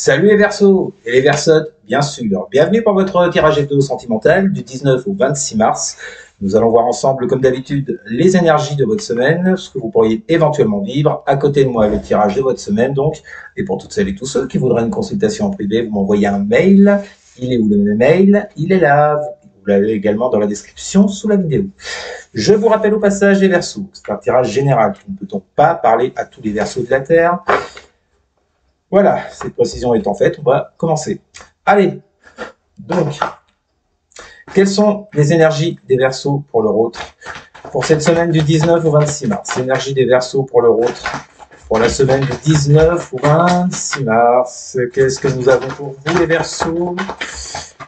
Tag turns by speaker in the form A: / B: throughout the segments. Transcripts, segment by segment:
A: Salut les Verseaux et les Verseaux, bien sûr. Bienvenue pour votre tirage hebdo sentimental du 19 au 26 mars. Nous allons voir ensemble, comme d'habitude, les énergies de votre semaine, ce que vous pourriez éventuellement vivre. À côté de moi, le tirage de votre semaine, donc. Et pour toutes celles et tous ceux qui voudraient une consultation en privé, vous m'envoyez un mail. Il est où le mail? Il est là. Vous l'avez également dans la description sous la vidéo. Je vous rappelle au passage les Verseaux. C'est un tirage général qui ne peut donc pas parler à tous les Verseaux de la Terre. Voilà, cette précision étant faite, on va commencer. Allez, donc, quelles sont les énergies des Verseaux pour leur autre pour cette semaine du 19 au 26 mars? Énergie des Verseaux pour leur autre pour la semaine du 19 au 26 mars. Qu'est-ce que nous avons pour vous, les Verseaux?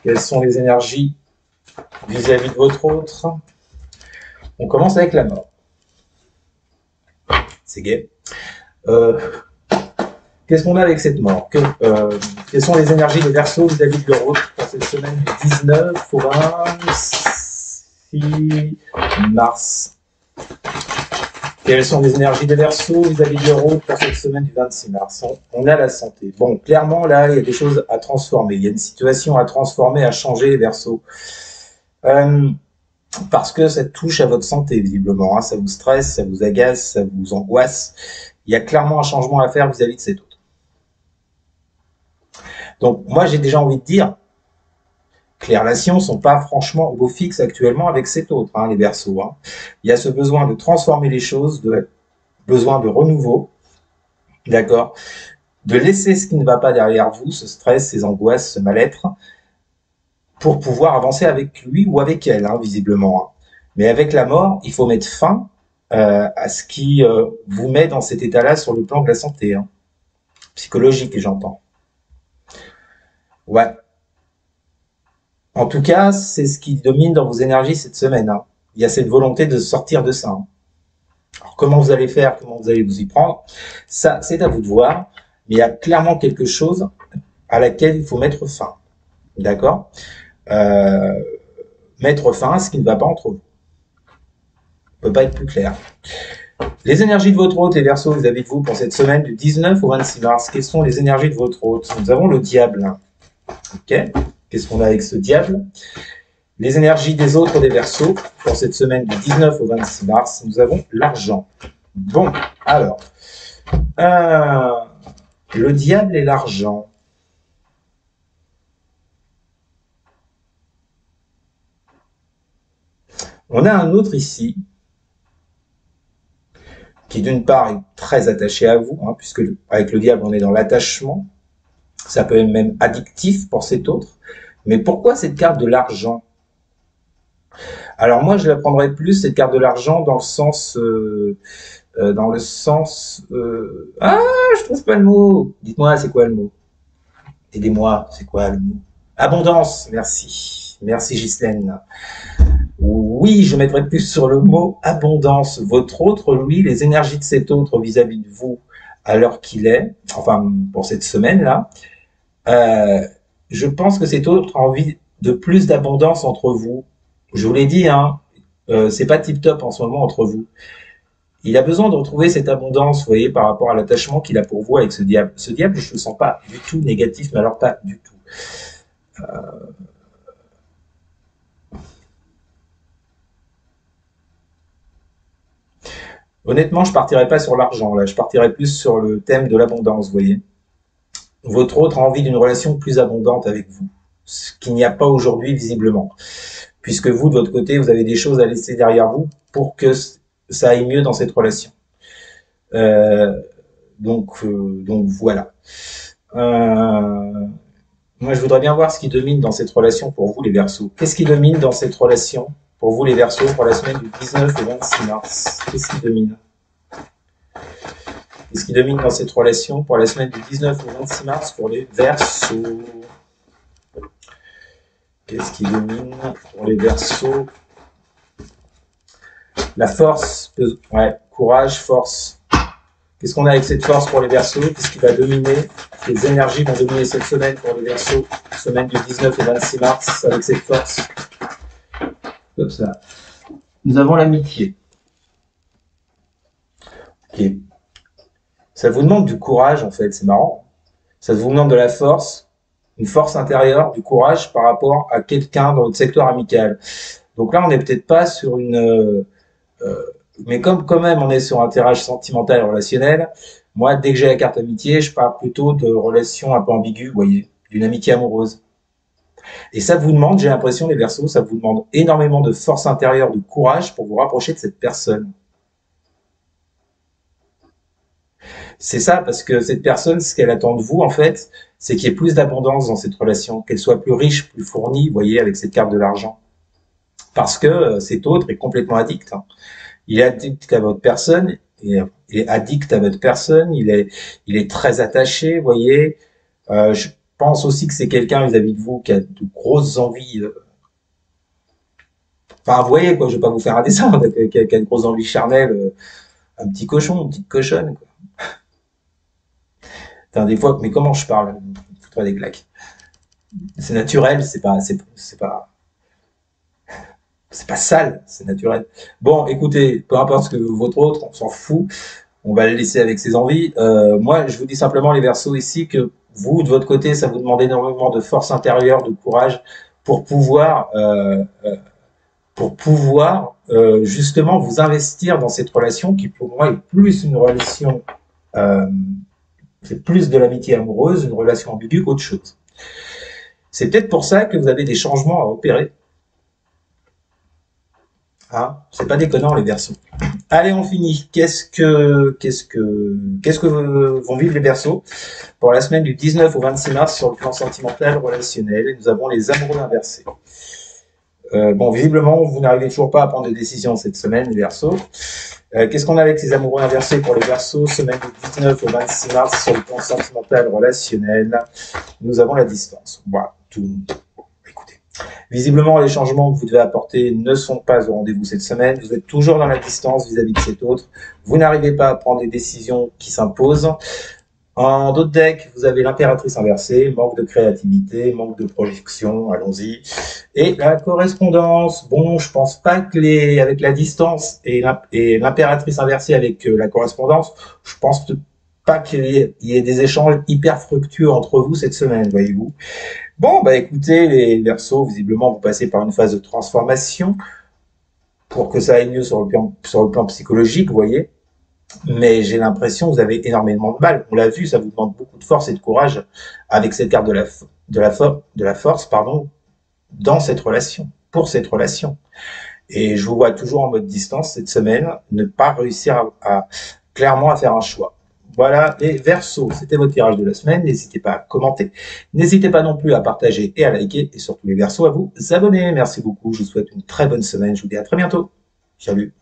A: Quelles sont les énergies vis-à-vis de votre autre? On commence avec la mort. C'est gai. Qu'est-ce qu'on a avec cette mort? Quelles sont les énergies des Verseaux vis-à-vis de leur autre pour cette semaine du 19 au 26 mars? Quelles sont les énergies des Verseaux vis-à-vis de leur autre pour cette semaine du 26 mars? On a la santé. Bon, clairement, là, il y a des choses à transformer. Il y a une situation à transformer, à changer, les Verseaux. Parce que ça touche à votre santé, visiblement. Hein. Ça vous stresse, ça vous agace, ça vous angoisse. Il y a clairement un changement à faire vis-à-vis de cet autre. Donc, moi, j'ai déjà envie de dire que les relations ne sont pas franchement au beau fixe actuellement avec cet autre, hein, les Verseaux. Hein. Il y a ce besoin de transformer les choses, besoin de renouveau, d'accord, de laisser ce qui ne va pas derrière vous, ce stress, ces angoisses, ce mal-être, pour pouvoir avancer avec lui ou avec elle, hein, visiblement. Hein. Mais avec la mort, il faut mettre fin à ce qui vous met dans cet état-là sur le plan de la santé, hein, psychologique, j'entends. Ouais. En tout cas, c'est ce qui domine dans vos énergies cette semaine. Hein. Il y a cette volonté de sortir de ça. Hein. Alors, comment vous allez faire, comment vous allez vous y prendre, ça, c'est à vous de voir. Mais il y a clairement quelque chose à laquelle il faut mettre fin. D'accord Mettre fin à ce qui ne va pas entre vous. On ne peut pas être plus clair. Les énergies de votre hôte, les Verseaux, vis-à-vis de vous pour cette semaine du 19 au 26 mars. Quelles sont les énergies de votre hôte? Nous avons le diable. Ok. Qu'est-ce qu'on a avec ce diable? Les énergies des autres des Verseaux pour cette semaine du 19 au 26 mars. Nous avons l'argent. Bon, alors. Le diable et l'argent. On a un autre ici qui d'une part est très attaché à vous, hein, puisque avec le diable on est dans l'attachement, ça peut être même addictif pour cet autre. Mais pourquoi cette carte de l'argent? Alors moi je la prendrais plus, cette carte de l'argent, dans le sens ah, je trouve pas le mot. Dites-moi, c'est quoi le mot? Aidez-moi, c'est quoi le mot? Abondance, merci. Merci Ghislaine. Oui, je mettrais plus sur le mot abondance. Votre autre, lui, les énergies de cet autre vis-à-vis de vous, à l'heure qu'il est, enfin pour cette semaine-là, je pense que cet autre a envie de plus d'abondance entre vous. Je vous l'ai dit, hein, c'est pas tip-top en ce moment entre vous. Il a besoin de retrouver cette abondance, vous voyez, par rapport à l'attachement qu'il a pour vous avec ce diable. Ce diable, je ne le sens pas du tout négatif, mais alors pas du tout. Honnêtement, je partirais pas sur l'argent, là. Je partirais plus sur le thème de l'abondance, vous voyez. Votre autre a envie d'une relation plus abondante avec vous, ce qu'il n'y a pas aujourd'hui, visiblement. Puisque vous, de votre côté, vous avez des choses à laisser derrière vous pour que ça aille mieux dans cette relation. Donc voilà. Moi, je voudrais bien voir ce qui domine dans cette relation pour vous, les Verseaux. Qu'est-ce qui domine dans cette relation pour vous, les Verseaux, pour la semaine du 19 au 26 mars? Qu'est-ce qui domine? Qu'est-ce qui domine dans cette relation pour la semaine du 19 au 26 mars pour les Verseaux? Qu'est-ce qui domine pour les Verseaux? La force, ouais, courage, force. Qu'est-ce qu'on a avec cette force pour les Verseaux? Qu'est-ce qui va dominer? Les énergies vont dominer cette semaine pour les Verseaux, semaine du 19 au 26 mars, avec cette force. Comme ça. Nous avons l'amitié. Ok. Ça vous demande du courage, en fait, c'est marrant. Ça vous demande de la force, une force intérieure, du courage par rapport à quelqu'un dans votre secteur amical. Donc là, on n'est peut-être pas sur mais comme quand même on est sur un tirage sentimental et relationnel, moi, dès que j'ai la carte amitié, je parle plutôt de relations un peu ambiguës, vous voyez, d'une amitié amoureuse. Et ça vous demande, j'ai l'impression, les Verseaux, ça vous demande énormément de force intérieure, de courage pour vous rapprocher de cette personne. C'est ça, parce que cette personne, ce qu'elle attend de vous, en fait, c'est qu'il y ait plus d'abondance dans cette relation, qu'elle soit plus riche, plus fournie, vous voyez, avec cette carte de l'argent. Parce que cet autre est complètement addict, hein. Il est addict à votre personne, il est addict à votre personne, il est très attaché, vous voyez. Je pense aussi que c'est quelqu'un vis-à-vis de vous qui a de grosses envies. Enfin, vous voyez, quoi, je vais pas vous faire un dessin, qui a de grosses envies charnelles, un petit cochon, une petite cochonne, quoi. Putain, des fois, mais comment je parle? Foutre des claques. C'est naturel, c'est pas sale, c'est naturel. Bon, écoutez, peu importe ce que votre autre, on s'en fout. On va le laisser avec ses envies. Moi, je vous dis simplement, les Verseaux, ici, que vous, de votre côté, ça vous demande énormément de force intérieure, de courage pour justement vous investir dans cette relation qui, pour moi, est plus une relation, euh, c'est plus de l'amitié amoureuse, une relation ambiguë qu'autre chose. C'est peut-être pour ça que vous avez des changements à opérer. Hein, c'est pas déconnant, les Verseaux. Allez, on finit. Qu'est-ce que vont vivre les Verseaux pour la semaine du 19 au 26 mars sur le plan sentimental relationnel? Et nous avons les amoureux inversés. Bon, visiblement, vous n'arrivez toujours pas à prendre de décision cette semaine, les Verseaux. Qu'est-ce qu'on a avec ces amoureux inversés pour les Verseaux, semaine du 19 au 26 mars sur le plan sentimental relationnel? Nous avons la distance. Voilà, tout. Écoutez. Visiblement, les changements que vous devez apporter ne sont pas au rendez-vous cette semaine. Vous êtes toujours dans la distance vis-à-vis de cet autre. Vous n'arrivez pas à prendre des décisions qui s'imposent. En d'autres decks, vous avez l'impératrice inversée, manque de créativité, manque de projection, allons-y. Et la correspondance, bon, je pense pas que avec la distance et l'impératrice inversée avec la correspondance, je pense pas qu'il y ait des échanges hyper fructueux entre vous cette semaine, voyez-vous. Bon, bah écoutez, les Verseaux, visiblement, vous passez par une phase de transformation pour que ça aille mieux sur le plan psychologique, vous voyez. Mais j'ai l'impression que vous avez énormément de mal. On l'a vu, ça vous demande beaucoup de force et de courage avec cette carte de la force, pardon, dans cette relation, pour cette relation. Et je vous vois toujours en mode distance cette semaine, ne pas réussir clairement à faire un choix. Voilà, les Verseaux, c'était votre tirage de la semaine. N'hésitez pas à commenter. N'hésitez pas non plus à partager et à liker. Et surtout les Verseaux, à vous abonner. Merci beaucoup. Je vous souhaite une très bonne semaine. Je vous dis à très bientôt. Salut.